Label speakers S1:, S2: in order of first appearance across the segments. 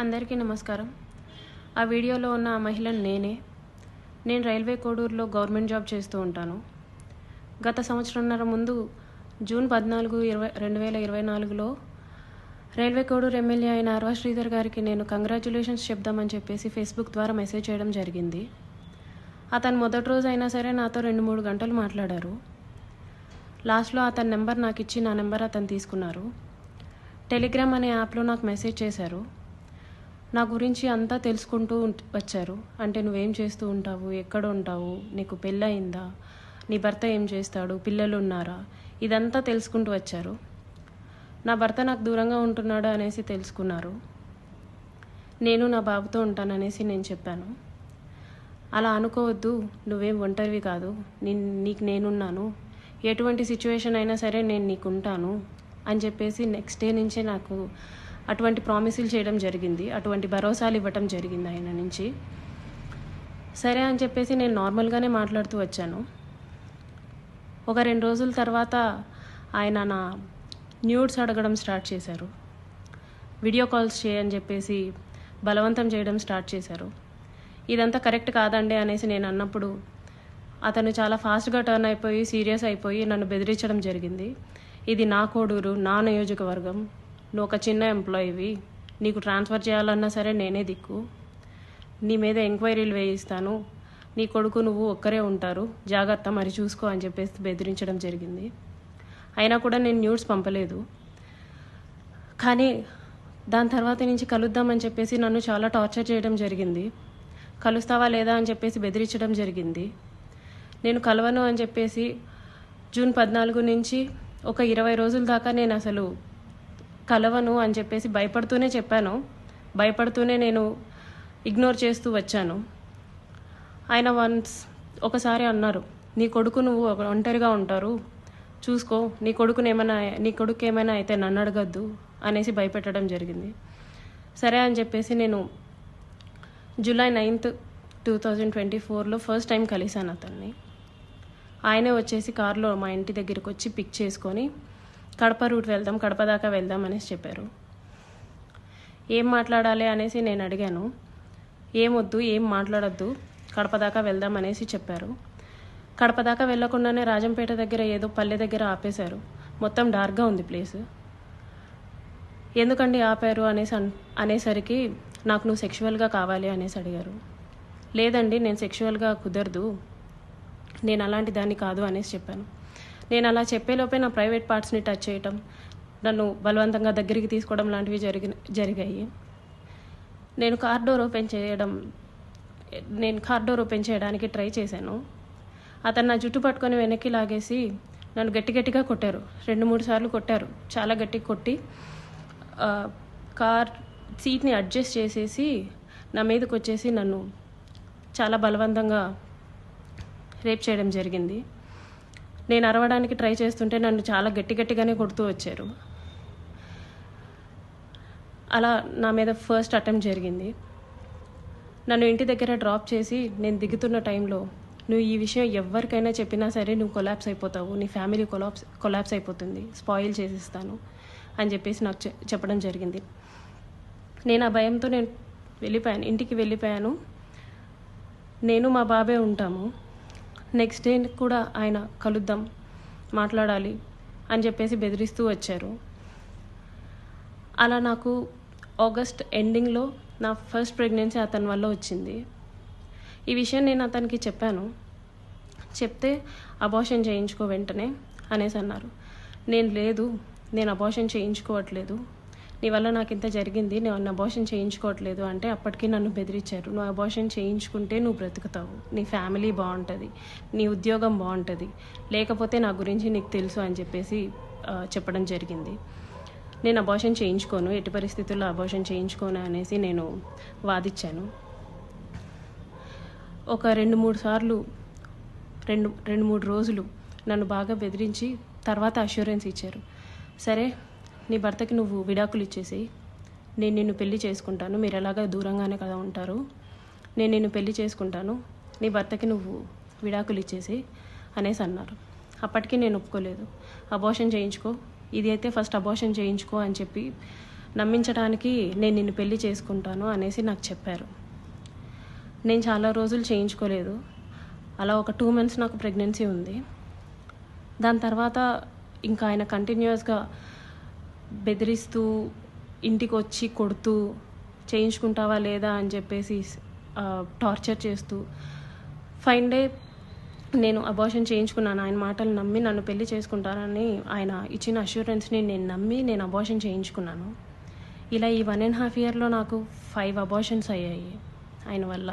S1: అందరికీ నమస్కారం. ఆ వీడియోలో ఉన్న ఆ మహిళను నేను రైల్వే కోడూరులో గవర్నమెంట్ జాబ్ చేస్తూ ఉంటాను. గత సంవత్సరంన్నర ముందు జూన్ 14, 2024లో రైల్వే కోడూరు ఎమ్మెల్యే అయిన అర్వా శ్రీధర్ గారికి నేను కంగ్రాచ్యులేషన్స్ చెప్దామని చెప్పేసి ఫేస్బుక్ ద్వారా మెసేజ్ చేయడం జరిగింది. అతను మొదటి రోజు అయినా సరే నాతో 2-3 గంటలు మాట్లాడారు. లాస్ట్లో అతని నెంబర్ నాకు ఇచ్చి నా నెంబర్ అతను తీసుకున్నారు. టెలిగ్రామ్ అనే యాప్లో నాకు మెసేజ్ చేశారు. నా గురించి అంతా తెలుసుకుంటూ వచ్చారు. అంటే నువ్వేం చేస్తూ ఉంటావు, ఎక్కడ ఉంటావు, నీకు పెళ్ళయిందా, నీ భర్త ఏం చేస్తాడు, పిల్లలు ఉన్నారా, ఇదంతా తెలుసుకుంటూ వచ్చారు. నా భర్త నాకు దూరంగా ఉంటున్నాడు అనేసి తెలుసుకున్నారు. నేను నా బాబుతో ఉంటాననేసి నేను చెప్పాను. అలా అనుకోవద్దు, నువ్వేం ఒంటరివి కాదు, నీకు నేనున్నాను, ఎటువంటి సిచ్యువేషన్ అయినా సరే నేను నీకు ఉంటాను అని చెప్పేసి నెక్స్ట్ డే నుంచే నాకు అటువంటి ప్రామిసులు చేయడం జరిగింది. అటువంటి భరోసాలు ఇవ్వటం జరిగింది ఆయన నుంచి. సరే అని చెప్పేసి నేను నార్మల్గానే మాట్లాడుతూ వచ్చాను. ఒక 2 రోజుల తర్వాత ఆయన నా న్యూడ్స్ అడగడం స్టార్ట్ చేశారు. వీడియో కాల్స్ చేయని చెప్పేసి బలవంతం చేయడం స్టార్ట్ చేశారు. ఇదంతా కరెక్ట్ కాదండి అనేసి నేను అన్నప్పుడు అతను చాలా ఫాస్ట్గా టర్న్ అయిపోయి సీరియస్ అయిపోయి నన్ను బెదిరించడం జరిగింది. ఇది నా కోడూరు, నా నియోజకవర్గం, నువ్వు ఒక చిన్న ఎంప్లాయీవి, నీకు ట్రాన్స్ఫర్ చేయాలన్నా సరే నేనే దిక్కు, నీ మీద ఎంక్వైరీలు వేయిస్తాను, నీ కొడుకు నువ్వు ఒక్కరే ఉంటారు, జాగ్రత్త మరి చూసుకో అని చెప్పేసి బెదిరించడం జరిగింది. అయినా కూడా నేను న్యూస్ పంపలేదు. కానీ దాని తర్వాత నుంచి కలుద్దామని చెప్పేసి నన్ను చాలా టార్చర్ చేయడం జరిగింది. కలుస్తావా లేదా అని చెప్పేసి బెదిరించడం జరిగింది. నేను కలవను అని చెప్పేసి జూన్ 14 నుంచి ఒక 20 రోజుల దాకా నేను అసలు కలవను అని చెప్పేసి భయపడుతూనే చెప్పాను. భయపడుతూనే నేను ఇగ్నోర్ చేస్తూ వచ్చాను. ఆయన ఒకసారి అన్నారు, నీ కొడుకు నువ్వు ఒంటరిగా ఉంటారు, చూసుకో, నీ కొడుకు ఏమైనా అయితే నన్ను అడగద్దు అనేసి భయపెట్టడం జరిగింది. సరే అని చెప్పేసి నేను జూలై 9, 2024లో ఫస్ట్ టైం కలిశాను అతన్ని. ఆయనే వచ్చేసి కారులో మా ఇంటి దగ్గరికి వచ్చి పిక్ చేసుకొని కడప రూట్ వెళ్దాం, కడప దాకా వెళ్దాం అనేసి చెప్పారు. ఏం మాట్లాడాలి అనేసి నేను అడిగాను. ఏమొద్దు, ఏం మాట్లాడొద్దు, కడప దాకా వెళ్దాం అనేసి చెప్పారు. కడప దాకా వెళ్లకుండానే రాజంపేట దగ్గర ఏదో పల్లె దగ్గర ఆపేశారు. మొత్తం డార్క్గా ఉంది ప్లేస్. ఎందుకండి ఆపారు అనేసరికి నాకు నువ్వు సెక్షువల్గా కావాలి అనేసి అడిగారు. లేదండి, నేను సెక్షువల్గా కుదరదు, నేను అలాంటి దాన్ని కాదు అనేసి చెప్పాను. నేను అలా చెప్పేలోపే నా ప్రైవేట్ పార్ట్స్ని టచ్ చేయటం, నన్ను బలవంతంగా దగ్గరికి తీసుకోవడం లాంటివి జరిగాయి. నేను కార్ డోర్ ఓపెన్ చేయడానికి ట్రై చేశాను. అతను నా జుట్టు పట్టుకొని వెనక్కి లాగేసి నన్ను గట్టిగా కొట్టారు. 2-3 సార్లు కొట్టారు. చాలా గట్టిగా కొట్టి కార్ సీట్ని అడ్జస్ట్ చేసేసి నా మీదకి వచ్చేసి నన్ను చాలా బలవంతంగా రేప్ చేయడం జరిగింది. నేను అరవడానికి ట్రై చేస్తుంటే నన్ను చాలా గట్టిగానే కొడుతూ వచ్చారు. అలా నా మీద ఫస్ట్ అటెంప్ట్ జరిగింది. నన్ను ఇంటి దగ్గర డ్రాప్ చేసి నేను దిగుతున్న టైంలో, నువ్వు ఈ విషయం ఎవరికైనా చెప్పినా సరే నువ్వు కొలాప్స్ అయిపోతావు, నీ ఫ్యామిలీ కొలాప్స్ అయిపోతుంది, స్పాయిల్ చేసిస్తాను అని చెప్పేసి నాకు చెప్పడం జరిగింది. నేను ఆ భయంతో ఇంటికి వెళ్ళిపోయాను. నేను మా బాబే ఉంటాము. నెక్స్ట్ డే కూడా ఆయన కలుద్దాం, మాట్లాడాలి అని చెప్పేసి బెదిరిస్తూ వచ్చారు. అలా నాకు ఆగస్ట్ ఎండింగ్లో నా ఫస్ట్ ప్రెగ్నెన్సీ అతని వల్ల వచ్చింది. ఈ విషయం నేను అతనికి చెప్పాను. చెప్తే అబార్షన్ చేయించుకో వెంటనే అనేసి అన్నారు. నేను అబార్షన్ చేయించుకోవట్లేదు, నీ వల్ల నాకు ఇంత జరిగింది, నేను అబార్షన్ చేయించుకోవట్లేదు అంటే అప్పటికి నన్ను బెదిరించారు. నువ్వు అబార్షన్ చేయించుకుంటే నువ్వు బ్రతుకుతావు, నీ ఫ్యామిలీ బాగుంటుంది, నీ ఉద్యోగం బాగుంటుంది, లేకపోతే నా గురించి నీకు తెలుసు అని చెప్పేసి చెప్పడం జరిగింది. నేను అబార్షన్ చేయించుకోను, ఎట్టి పరిస్థితుల్లో అబార్షన్ చేయించుకోను అనేసి నేను వాదించాను. ఒక 2-3 సార్లు 2-3 రోజులు నన్ను బాగా బెదిరించి తర్వాత అష్యూరెన్స్ ఇచ్చారు. సరే, నీ భర్తకి నువ్వు విడాకులు ఇచ్చేసి నేను నిన్ను పెళ్లి చేసుకుంటాను, మీరు ఎలాగా దూరంగానే కదా ఉంటారు, నేను నిన్ను పెళ్లి చేసుకుంటాను, నీ భర్తకి నువ్వు విడాకులు ఇచ్చేసి అనేసి అన్నారు. అప్పటికి నేను ఒప్పుకోలేదు. అబార్షన్ చేయించుకో, ఇది అయితే ఫస్ట్ అబార్షన్ చేయించుకో అని చెప్పి నమ్మించడానికి నేను నిన్ను పెళ్లి చేసుకుంటాను అనేసి నాకు చెప్పారు. నేను చాలా రోజులు చేయించుకోలేదు. అలా ఒక 2 months నాకు ప్రెగ్నెన్సీ ఉంది. దాని తర్వాత ఇంకా ఆయన కంటిన్యూస్గా బెదిరిస్తూ ఇంటికి వచ్చి కొడుతూ చేయించుకుంటావా లేదా అని చెప్పేసి టార్చర్ చేస్తూ ఫైన్ డే నేను అబార్షన్ చేయించుకున్నాను. ఆయన మాటలు నమ్మి నన్ను పెళ్లి చేసుకుంటానని ఆయన ఇచ్చిన అష్యూరెన్స్ని నేను నమ్మి నేను అబార్షన్ చేయించుకున్నాను. ఇలా ఈ 1.5 yearలో నాకు 5 abortions అయ్యాయి ఆయన వల్ల.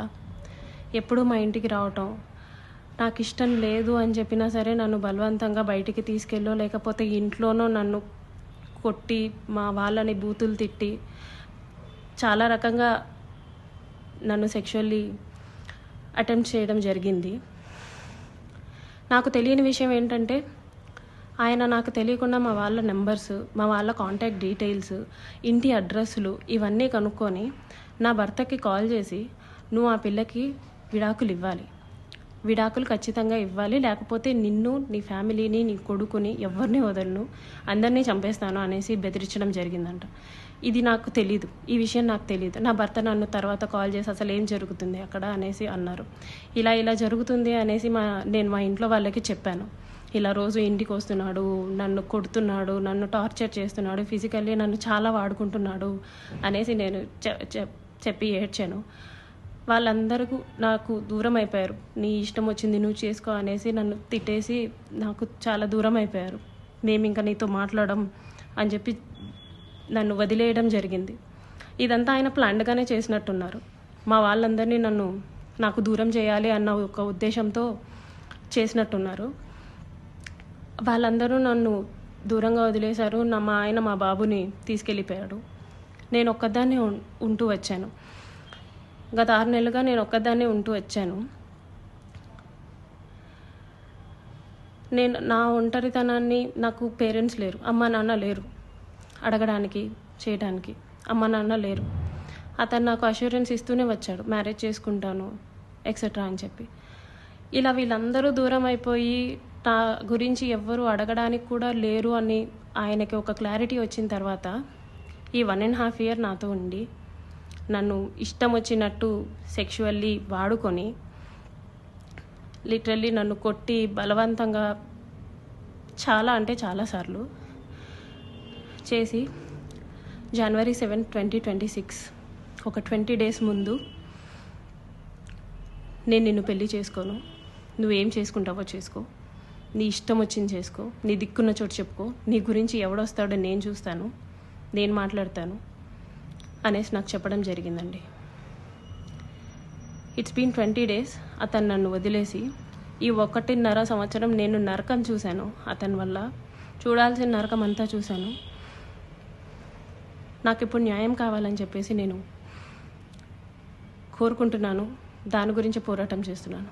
S1: ఎప్పుడూ మా ఇంటికి రావటం, నాకు ఇష్టం లేదు అని చెప్పినా సరే నన్ను బలవంతంగా బయటికి తీసుకెళ్ళో లేకపోతే ఇంట్లోనో నన్ను కొట్టి మా వాళ్ళని బూతులు తిట్టి చాలా రకంగా నన్ను సెక్షువల్లీ అటెంప్ట్ చేయడం జరిగింది. నాకు తెలియని విషయం ఏంటంటే ఆయన నాకు తెలియకుండా మా వాళ్ళ నెంబర్స్, మా వాళ్ళ కాంటాక్ట్ డీటెయిల్స్, ఇంటి అడ్రస్లు ఇవన్నీ కనుక్కొని నా భర్తకి కాల్ చేసి నువ్వు ఆ పిల్లకి విడాకులు ఇవ్వాలి, విడాకులు ఖచ్చితంగా ఇవ్వాలి, లేకపోతే నిన్ను, నీ ఫ్యామిలీని, నీ కొడుకుని ఎవరిని వదలను, అందరినీ చంపేస్తాను అనేసి బెదిరించడం జరిగిందంట. ఇది నాకు తెలీదు, ఈ విషయం నాకు తెలీదు. నా భర్త నన్ను తర్వాత కాల్ చేసి అసలు ఏం జరుగుతుంది అక్కడ అనేసి అన్నారు. ఇలా జరుగుతుంది అనేసి నేను మా ఇంట్లో వాళ్ళకి చెప్పాను. ఇలా రోజు ఇంటికి వస్తున్నాడు, నన్ను కొడుతున్నాడు, నన్ను టార్చర్ చేస్తున్నాడు, ఫిజికల్లీ నన్ను చాలా వాడుకుంటున్నాడు అనేసి నేను చెప్పి ఏడ్చాను. వాళ్ళందరూ నాకు దూరం అయిపోయారు. నీ ఇష్టం వచ్చింది నువ్వు చేసుకో అనేసి నన్ను తిట్టేసి నాకు చాలా దూరం అయిపోయారు. మేము ఇంకా నీతో మాట్లాడడం అని చెప్పి నన్ను వదిలేయడం జరిగింది. ఇదంతా ఆయన ప్లాన్డ్గానే చేసినట్టున్నారు. మా వాళ్ళందరినీ నాకు దూరం చేయాలి అన్న ఒక ఉద్దేశంతో చేసినట్టున్నారు. వాళ్ళందరూ నన్ను దూరంగా వదిలేశారు. మా ఆయన మా బాబుని తీసుకెళ్ళిపోయాడు. నేను ఒక్కదాన్నే ఉంటూ వచ్చాను. గత 6 నెలలుగా నేను ఒక్కదాన్నే ఉంటూ వచ్చాను. నేను నా ఒంటరితనాన్ని, నాకు పేరెంట్స్ లేరు, అమ్మ నాన్న లేరు అడగడానికి, చేయడానికి. అమ్మ నాన్న లేరు. అతను నాకు అష్యూరెన్స్ ఇస్తూనే వచ్చాడు, మ్యారేజ్ చేసుకుంటాను ఎక్సెట్రా అని చెప్పి. ఇలా వీళ్ళందరూ దూరం అయిపోయి నా గురించి ఎవ్వరూ అడగడానికి కూడా లేరు అని ఆయనకి ఒక క్లారిటీ వచ్చిన తర్వాత ఈ 1.5 year నాతో ఉండి నన్ను ఇష్టం వచ్చినట్టు సెక్షువల్లీ వాడుకొని లిటరల్లీ నన్ను కొట్టి బలవంతంగా అంటే చాలాసార్లు చేసి January 7, 2026 ఒక 20 days ముందు నేను నిన్ను పెళ్లి చేసుకోను, నువ్వేం చేసుకుంటావో చేసుకో, నీ ఇష్టం వచ్చింది చేసుకో, నీ దిక్కున్న చోటు చెప్పుకో, నీ గురించి ఎవడొస్తాడో నేను చూస్తాను, నేను మాట్లాడతాను అనేసి నాకు చెప్పడం జరిగిందండి. It's been 20 days. అతను నన్ను వదిలేసి ఈ 1.5 సంవత్సరం నేను నరకం చూశాను. అతని వల్ల చూడాల్సిన నరకం అంతా చూశాను. నాకు ఇప్పుడు న్యాయం కావాలని చెప్పేసి నేను కోరుకుంటున్నాను. దాని గురించి పోరాటం చేస్తున్నాను.